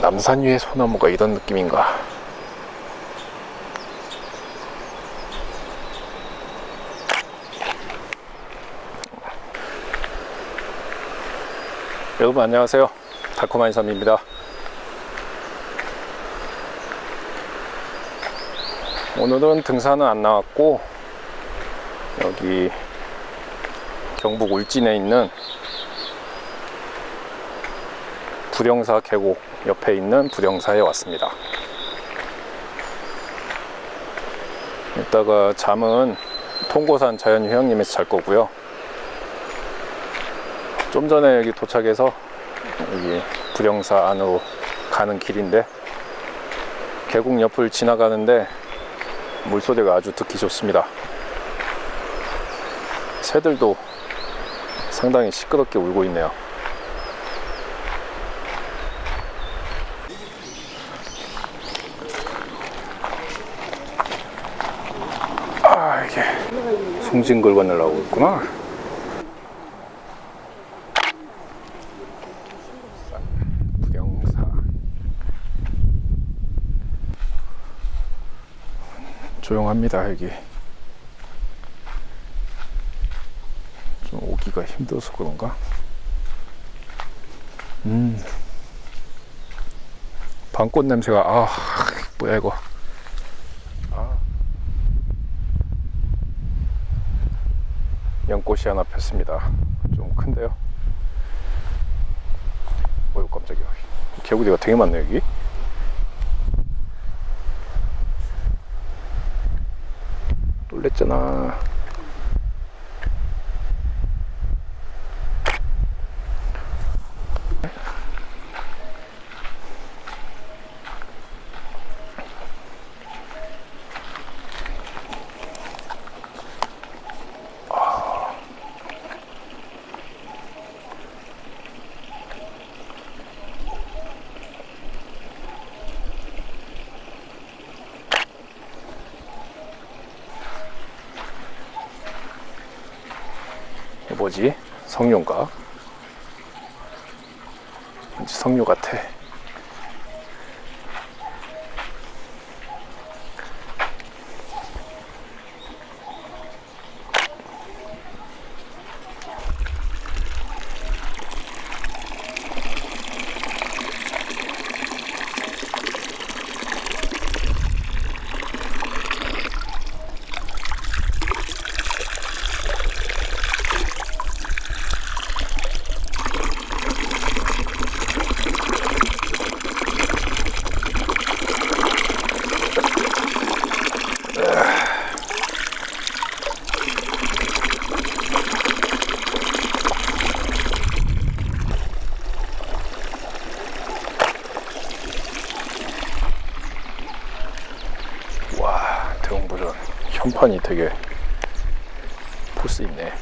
남산 위의 소나무가 이런 느낌인가. 여러분 안녕하세요, 달콤한 인삼입니다. 오늘은 등산은 안 나왔고 여기 경북 울진에 있는 부령사 계곡 옆에 있는 부령사에 왔습니다. 이따가 잠은 통고산 자연휴양림에서 잘 거고요. 좀 전에 여기 도착해서 여기 부령사 안으로 가는 길인데 계곡 옆을 지나가는데 물소리가 아주 듣기 좋습니다. 새들도 상당히 시끄럽게 울고 있네요. 아, 이게 송진글 건너려고 있구나. 부령사 조용합니다. 여기 좀 오기가 힘들어서 그런가? 밤꽃 냄새가 뭐야 이거. 연꽃이 하나 폈습니다. 좀 큰데요. 어휴 깜짝이야. 개구리가 되게 많네 여기. 놀랬잖아. 뭐지? 석류인가? 왠지 석류 같아. 와, 대홍보전 현판이 되게 포스 있네.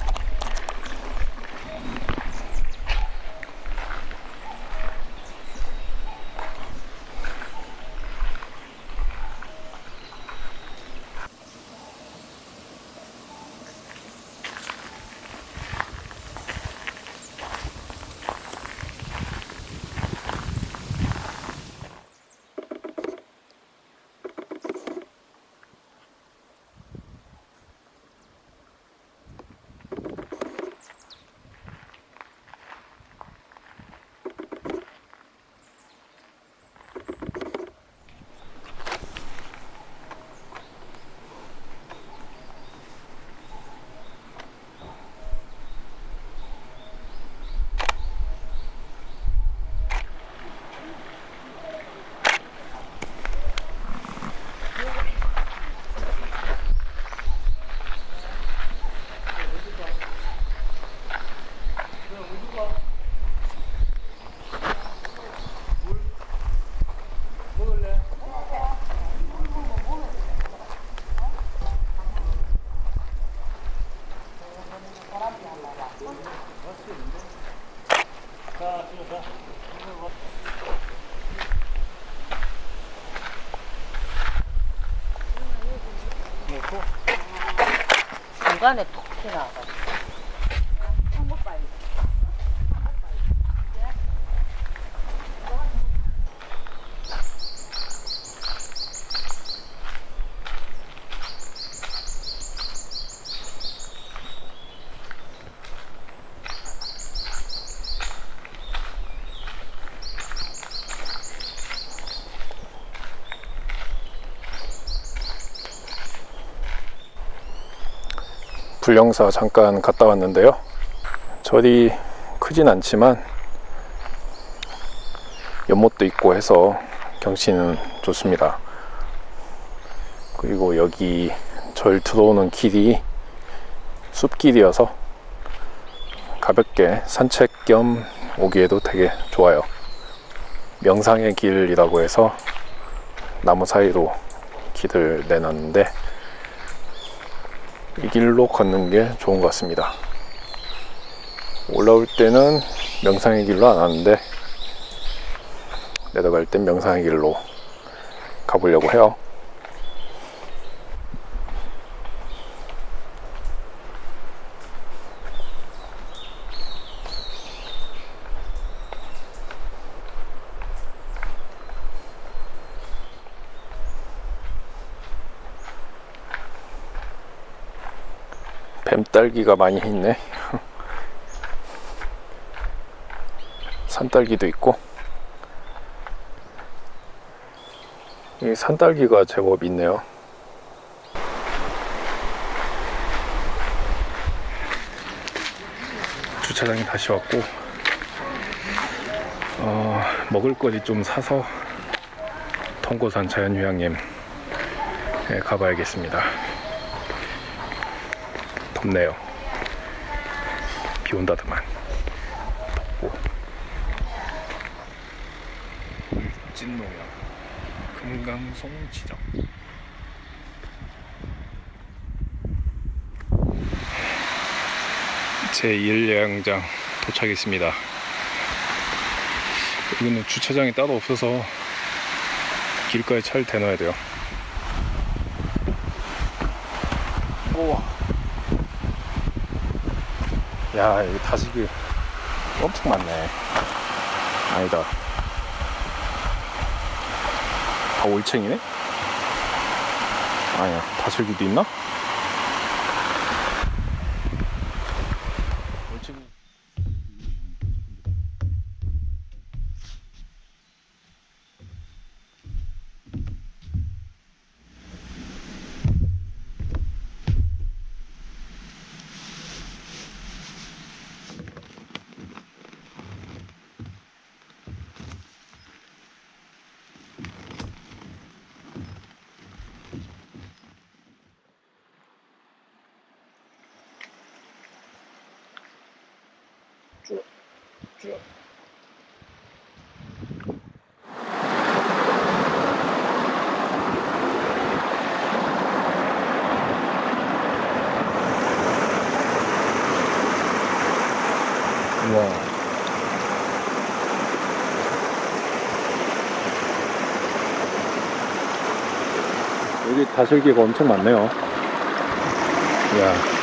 중간에 톡 튀어나와가지고. 불령사 잠깐 갔다 왔는데요. 절이 크진 않지만 연못도 있고 해서 경치는 좋습니다. 그리고 여기 절 들어오는 길이 숲길이어서 가볍게 산책 겸 오기에도 되게 좋아요. 명상의 길이라고 해서 나무 사이로 길을 내놨는데 이 길로 걷는 게 좋은 것 같습니다. 올라올 때는 명상의 길로 안 왔는데 내려갈 땐 명상의 길로 가보려고 해요. 뱀딸기가 많이 있네. 산딸기도 있고. 이 산딸기가 제법 있네요. 주차장에 다시 왔고 먹을거리 좀 사서 통고산 자연휴양림에 가봐야겠습니다. 덥네요. 비 온다더만. 덥고. 찐농양 금강송 지점. 제1야영장 도착했습니다. 여기는 주차장이 따로 없어서 길가에 차를 대놔야 돼요. 우와. 야, 여기 다슬기 엄청 많네. 아니다. 다 올챙이네? 아니야, 다슬기도 있나? 올챙이. 쭉. 우와. 여기 다슬기가 엄청 많네요. 이야.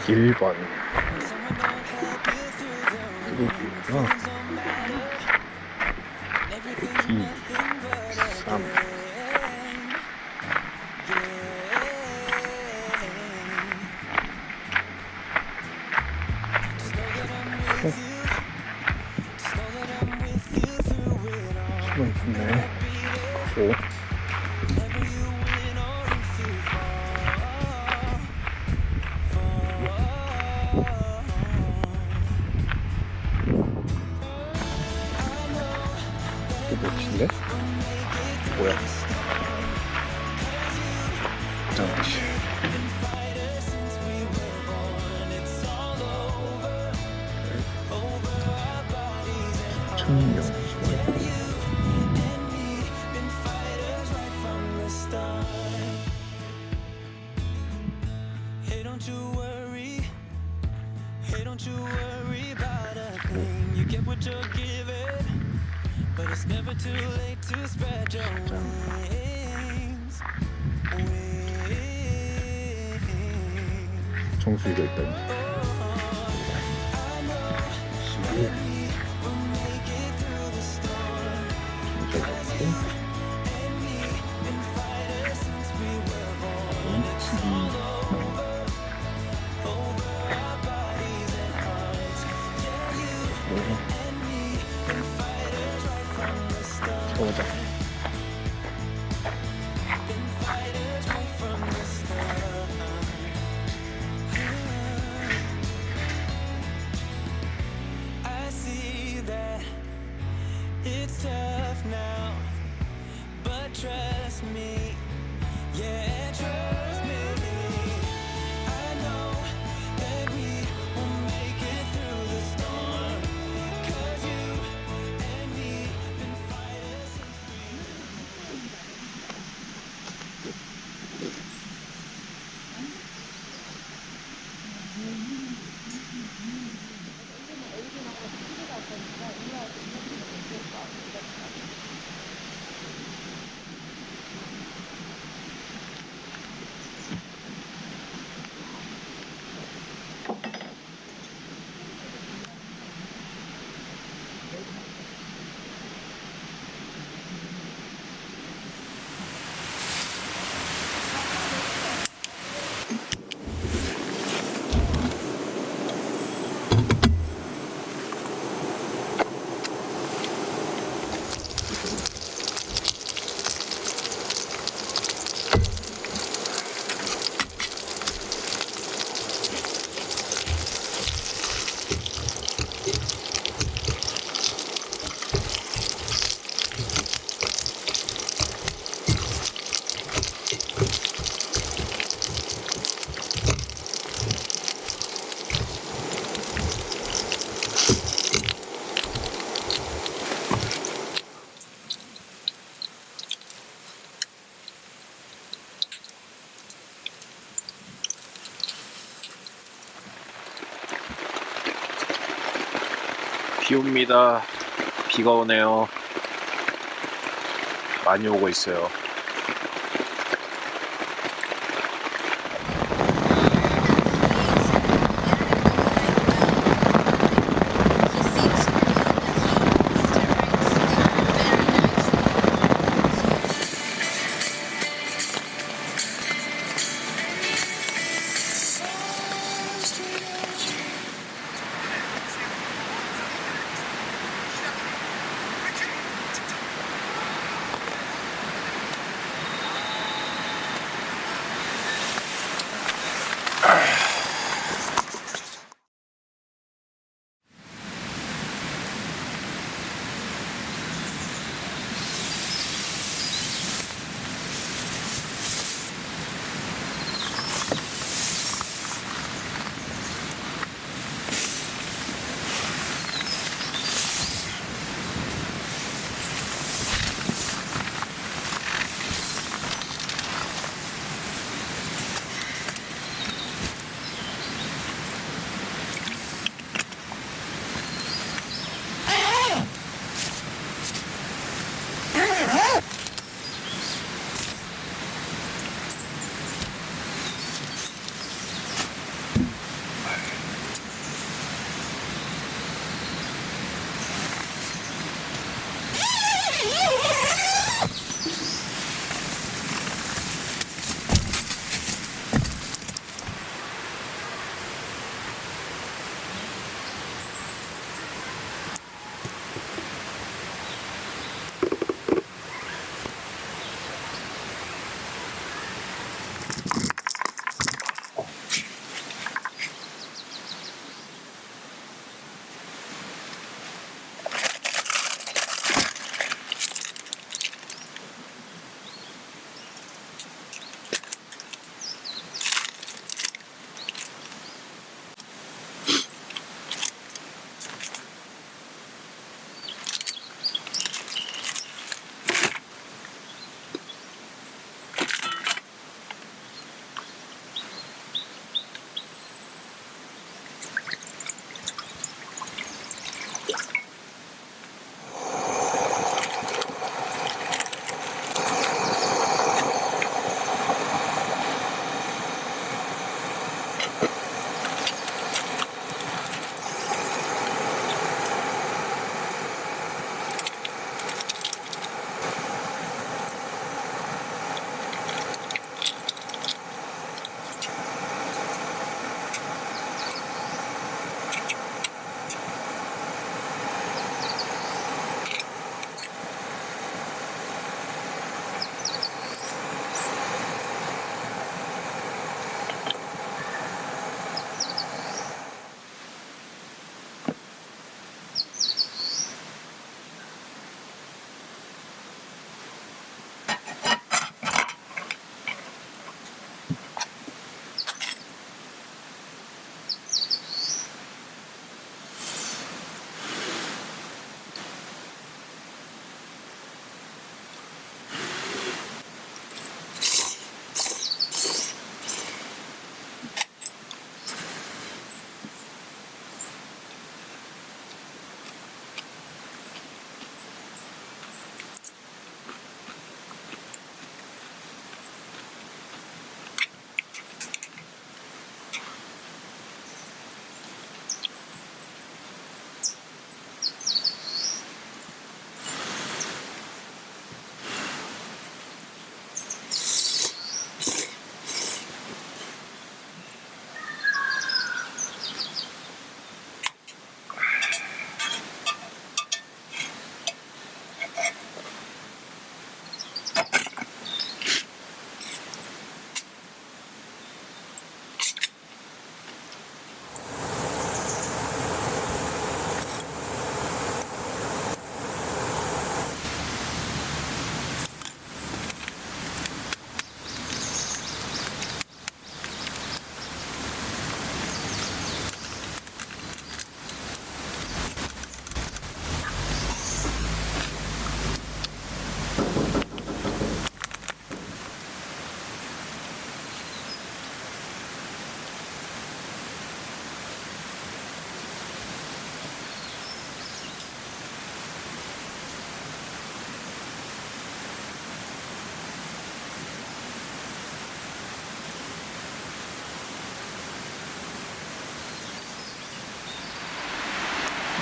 일 번 그리고요 2, 3 기분 좋네. 5 몇인데? 뭐야? 장치. 천명. But it's never too late to spread your wings. 정수기가 있다니. 11. 가보자. I see that it's tough now, but trust me, yeah, trust me. I know that we will make it through the storm, 'cause you and me been fighters since 비 옵니다. 비가 오네요. 많이 오고 있어요.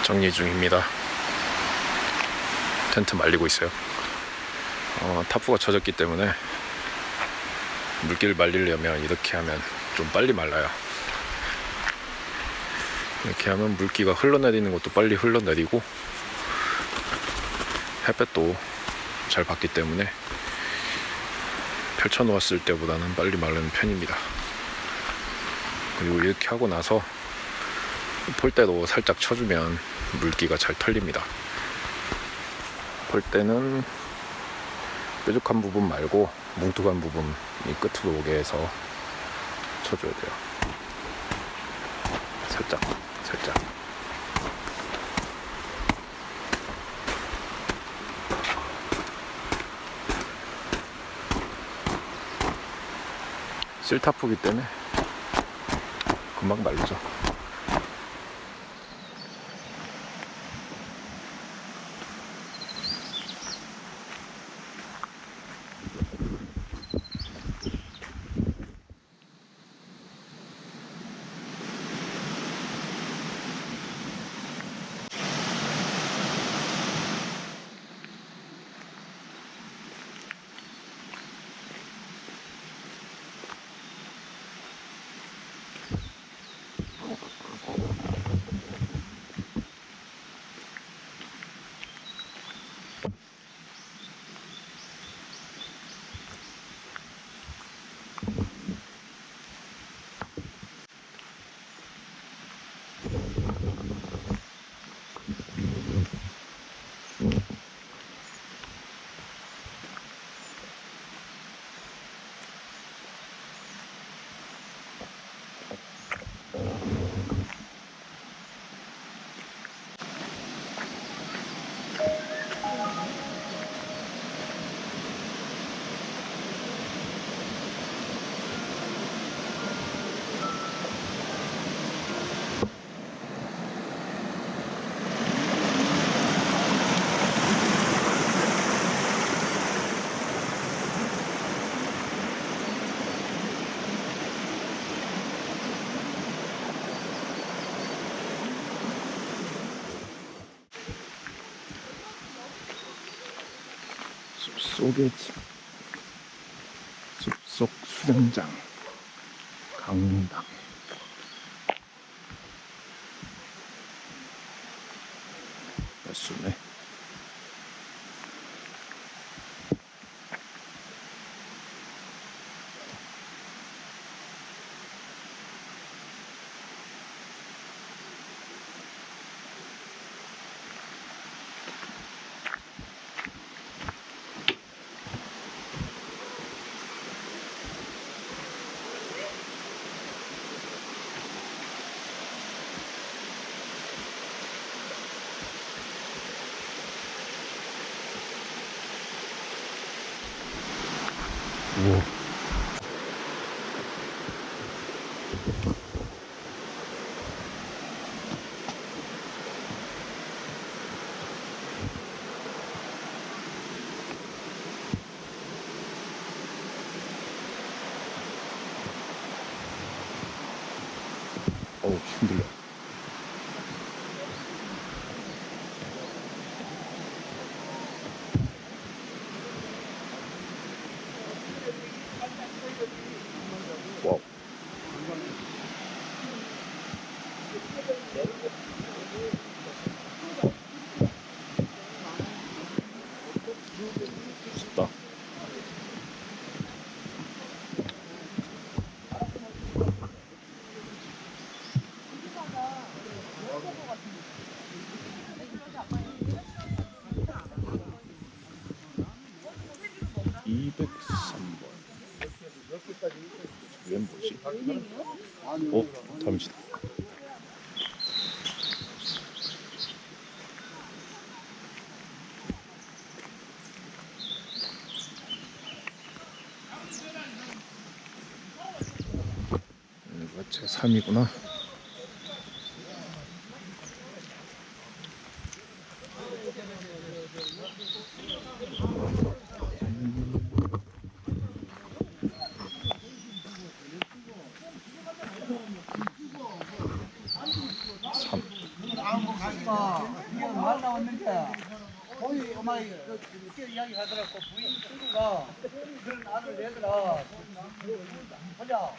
정리 중입니다. 텐트 말리고 있어요. 타프가 젖었기 때문에 물기를 말리려면 이렇게 하면 좀 빨리 말라요. 이렇게 하면 물기가 흘러내리는 것도 빨리 흘러내리고 햇볕도 잘 받기 때문에 펼쳐 놓았을 때보다는 빨리 마르는 편입니다. 그리고 이렇게 하고 나서 폴대로 살짝 쳐주면 물기가 잘 털립니다. 폴대는 뾰족한 부분 말고 뭉툭한 부분 이 끝으로 오게 해서 쳐줘야 돼요. 살짝. 실타프기 때문에 금방 말리죠. 숲속의 집, 숲속 수영장, 강릉당. 야수네. 우와. 어우, 힘들어. 와우. 쉽다. 웬 뭐지? 잠시다. 이거 제 3이구나. 아마 그때 이야기하더라고 부인 친구가 그런 안을 내더라. 하자.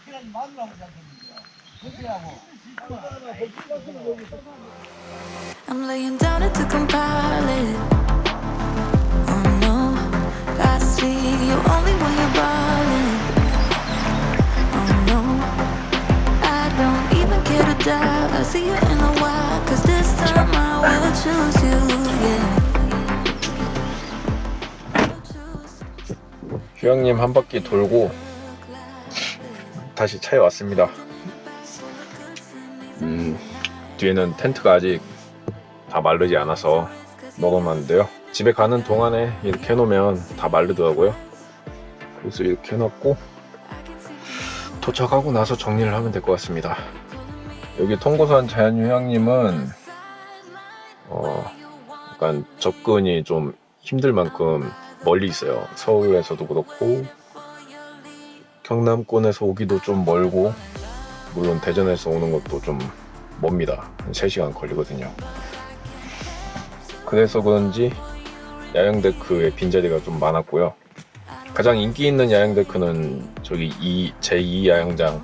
그냥 마누라고 생각했는데요. 그렇게 하고. I'm laying down it to compile it. Oh no, I see you only when you're ballin'. Oh no, I don't even care to doubt. I see you in a while, 'cause this time I will choose you, yeah. 휴양림 한 바퀴 돌고 다시 차에 왔습니다. 뒤에는 텐트가 아직 다 마르지 않아서 넣어놨는데요. 집에 가는 동안에 이렇게 해놓으면 다 마르더라고요. 그래서 이렇게 해놨고 도착하고 나서 정리를 하면 될 것 같습니다. 여기 통고산 자연휴양림은 약간 접근이 좀 힘들 만큼 멀리 있어요. 서울에서도 그렇고 경남권에서 오기도 좀 멀고 물론 대전에서 오는 것도 좀 멉니다. 한 3시간 걸리거든요. 그래서 그런지 야영데크에 빈자리가 좀 많았고요. 가장 인기 있는 야영데크는 저기 제2 야영장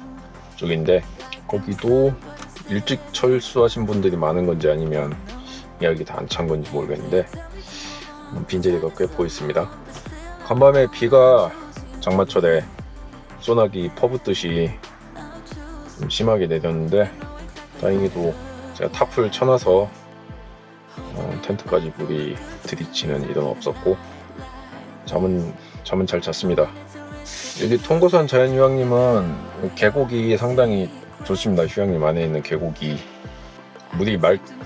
쪽인데 거기도 일찍 철수하신 분들이 많은 건지 아니면 예약이 다 안 찬 건지 모르겠는데 빈자리가 꽤 보였습니다. 간밤에 비가 장마철에 소나기 퍼붓듯이 좀 심하게 내렸는데 다행히도 제가 타프를 쳐놔서 텐트까지 물이 들이치는 일은 없었고 잠은 잘 잤습니다. 여기 통고산 자연휴양림은 계곡이 상당히 좋습니다. 휴양림 안에 있는 계곡이 물이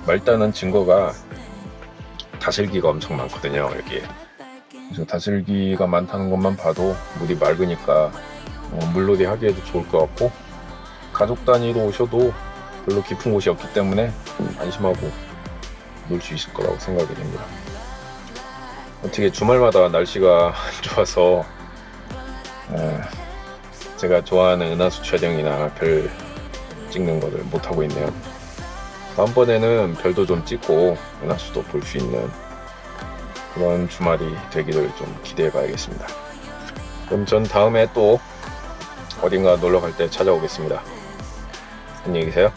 맑다는 증거가 다슬기가 엄청 많거든요. 여기에 그래서 다슬기가 많다는 것만 봐도 물이 맑으니까 물놀이 하기에도 좋을 것 같고 가족 단위로 오셔도 별로 깊은 곳이 없기 때문에 안심하고 놀 수 있을 거라고 생각이 됩니다. 어떻게 주말마다 날씨가 안 좋아서 제가 좋아하는 은하수 촬영이나 별 찍는 거를 못하고 있네요. 다음번에는 별도 좀 찍고 은하수도 볼 수 있는 그런 주말이 되기를 좀 기대해 봐야겠습니다. 그럼 전 다음에 또 어딘가 놀러 갈 때 찾아오겠습니다. 안녕히 계세요.